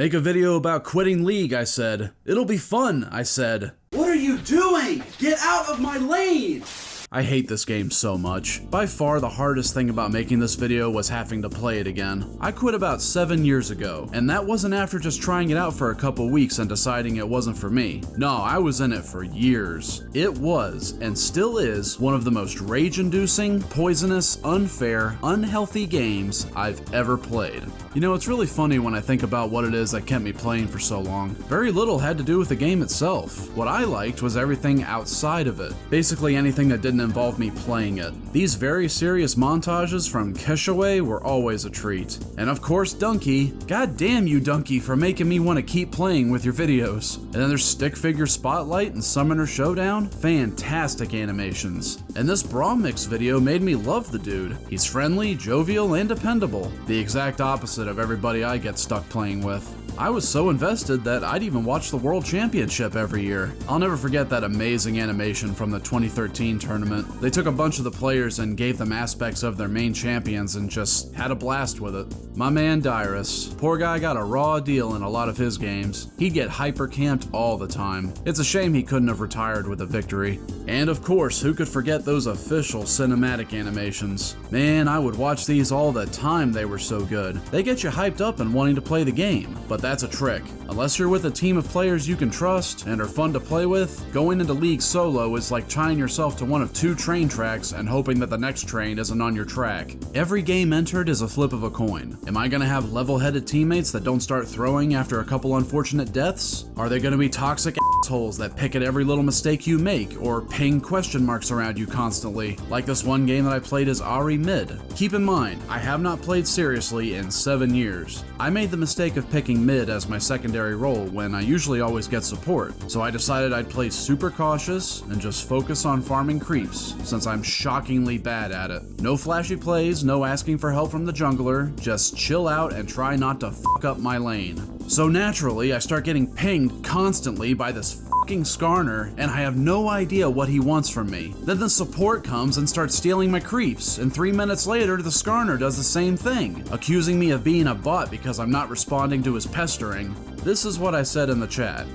Make a video about quitting League, I said. It'll be fun, I said. What are you doing? Get out of my lane! I hate this game so much. By far the hardest thing about making this video was having to play it again. I quit about 7 years ago, and that wasn't after just trying it out for a couple weeks and deciding it wasn't for me. No, I was in it for years. It was, and still is, one of the most rage-inducing, poisonous, unfair, unhealthy games I've ever played. You know, it's really funny when I think about what it is that kept me playing for so long. Very little had to do with the game itself. What I liked was everything outside of it. Basically anything that didn't involve me playing it. These very serious montages from Kishaway were always a treat. And of course Dunkey. God damn you Dunkey for making me want to keep playing with your videos. And then there's Stick Figure Spotlight and Summoner Showdown. Fantastic animations. And this Braum Mix video made me love the dude. He's friendly, jovial, and dependable. The exact opposite of everybody I get stuck playing with. I was so invested that I'd even watch the World Championship every year. I'll never forget that amazing animation from the 2013 tournament. They took a bunch of the players and gave them aspects of their main champions and just had a blast with it. My man Dyrus. Poor guy got a raw deal in a lot of his games. He'd get hyper-camped all the time. It's a shame he couldn't have retired with a victory. And of course, who could forget those official cinematic animations? Man, I would watch these all the time, they were so good. They get you hyped up and wanting to play the game, but that's a trick. Unless you're with a team of players you can trust and are fun to play with, going into League solo is like tying yourself to one of 2 train tracks and hoping that the next train isn't on your track. Every game entered is a flip of a coin. Am I gonna have level-headed teammates that don't start throwing after a couple unfortunate deaths? Are they gonna be toxic assholes that pick at every little mistake you make or ping question marks around you constantly, like this one game that I played as Ahri mid? Keep in mind, I have not played seriously in 7 years. I made the mistake of picking mid as my secondary role when I usually always get support, so I decided I'd play super cautious and just focus on farming creeps, since I'm shockingly bad at it. No flashy plays, no asking for help from the jungler, just chill out and try not to fuck up my lane. So naturally, I start getting pinged constantly by this fucking Skarner, and I have no idea what he wants from me. Then the support comes and starts stealing my creeps, and 3 minutes later the Skarner does the same thing, accusing me of being a bot because I'm not responding to his pestering. This is what I said in the chat.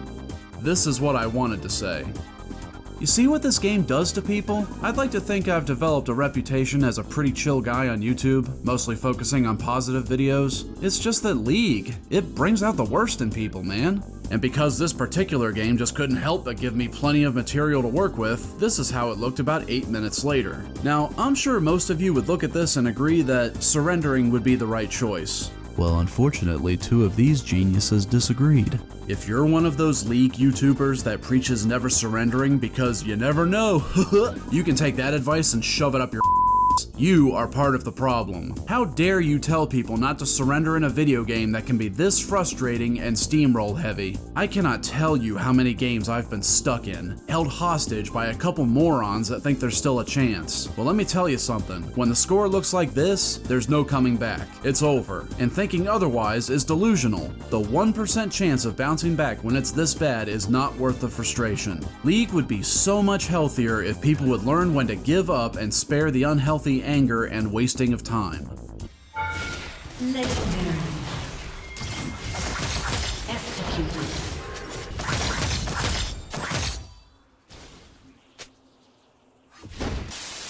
This is what I wanted to say. You see what this game does to people? I'd like to think I've developed a reputation as a pretty chill guy on YouTube, mostly focusing on positive videos. It's just that League, it brings out the worst in people, man. And because this particular game just couldn't help but give me plenty of material to work with, this is how it looked about 8 minutes later. Now, I'm sure most of you would look at this and agree that surrendering would be the right choice. Well, unfortunately, 2 of these geniuses disagreed. If you're one of those League YouTubers that preaches never surrendering because you never know, you can take that advice and shove it up your You are part of the problem. How dare you tell people not to surrender in a video game that can be this frustrating and steamroll heavy? I cannot tell you how many games I've been stuck in, held hostage by a couple morons that think there's still a chance. Well, let me tell you something. When the score looks like this, there's no coming back. It's over. And thinking otherwise is delusional. The 1% chance of bouncing back when it's this bad is not worth the frustration. League would be so much healthier if people would learn when to give up and spare the unhealthy anger and wasting of time. Legendary. Executed.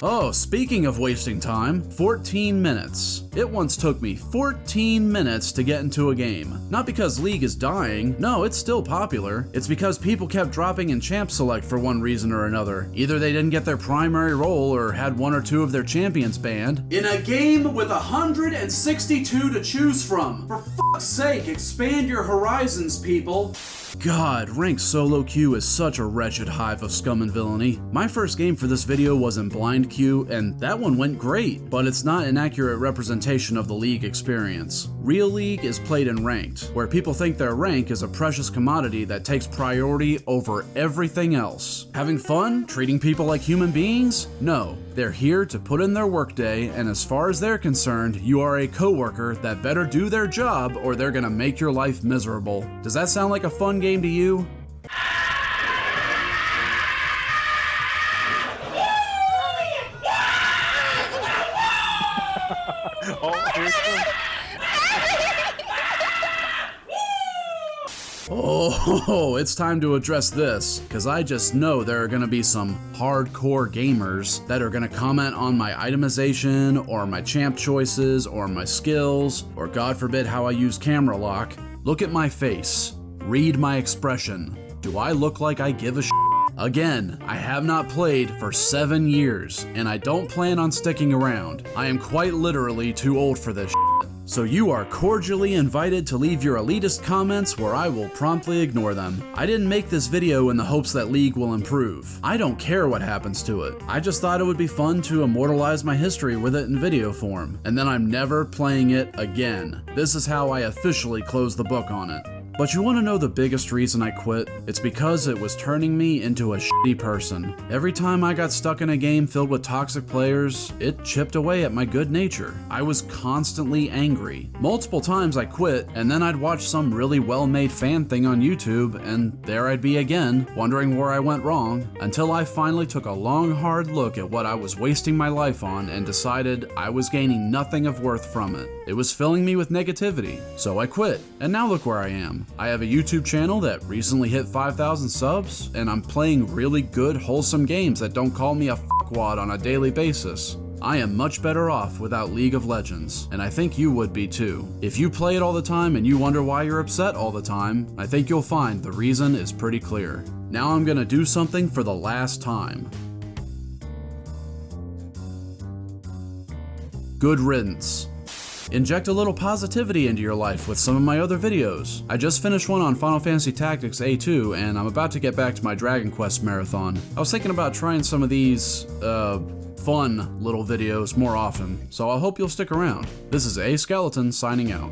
Oh, speaking of wasting time, 14 minutes. It once took me 14 minutes to get into a game. Not because League is dying, no, it's still popular. It's because people kept dropping in champ select for one reason or another. Either they didn't get their primary role or had 1 or 2 of their champions banned. In a game with 162 to choose from, for fuck's sake, expand your horizons, people. God, ranked solo queue is such a wretched hive of scum and villainy. My first game for this video was in blind queue, and that one went great, but it's not an accurate representation of the League experience. Real League is played in ranked, where people think their rank is a precious commodity that takes priority over everything else. Having fun? Treating people like human beings? No. They're here to put in their workday, and as far as they're concerned, you are a coworker that better do their job or they're gonna make your life miserable. Does that sound like a fun game to you? Oh, here it comes. Oh, it's time to address this, because I just know there are going to be some hardcore gamers that are going to comment on my itemization, or my champ choices, or my skills, or God forbid how I use camera lock. Look at my face. Read my expression. Do I look like I give a shit? Again, I have not played for 7 years, and I don't plan on sticking around. I am quite literally too old for this shit. So you are cordially invited to leave your elitist comments where I will promptly ignore them. I didn't make this video in the hopes that League will improve. I don't care what happens to it. I just thought it would be fun to immortalize my history with it in video form, and then I'm never playing it again. This is how I officially close the book on it. But you want to know the biggest reason I quit? It's because it was turning me into a shitty person. Every time I got stuck in a game filled with toxic players, it chipped away at my good nature. I was constantly angry. Multiple times I quit, and then I'd watch some really well-made fan thing on YouTube, and there I'd be again, wondering where I went wrong, until I finally took a long, hard look at what I was wasting my life on and decided I was gaining nothing of worth from it. It was filling me with negativity, so I quit, and now look where I am. I have a YouTube channel that recently hit 5,000 subs, and I'm playing really good, wholesome games that don't call me a fuckwad on a daily basis. I am much better off without League of Legends, and I think you would be too. If you play it all the time and you wonder why you're upset all the time, I think you'll find the reason is pretty clear. Now I'm gonna do something for the last time. Good riddance. Inject a little positivity into your life with some of my other videos. I just finished one on Final Fantasy Tactics A2, and I'm about to get back to my Dragon Quest marathon. I was thinking about trying some of these, fun little videos more often, so I hope you'll stick around. This is A Skeleton signing out.